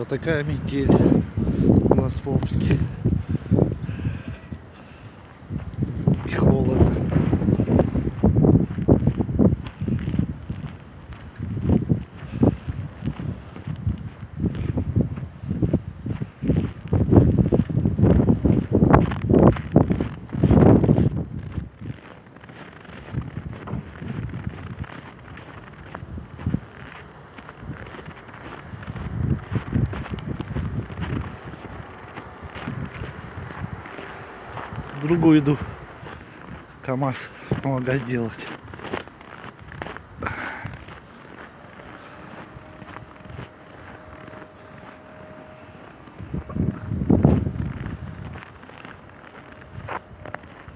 Вот такая метель у нас в Омске. И холодно. Другую иду. КамАЗ помогать делать.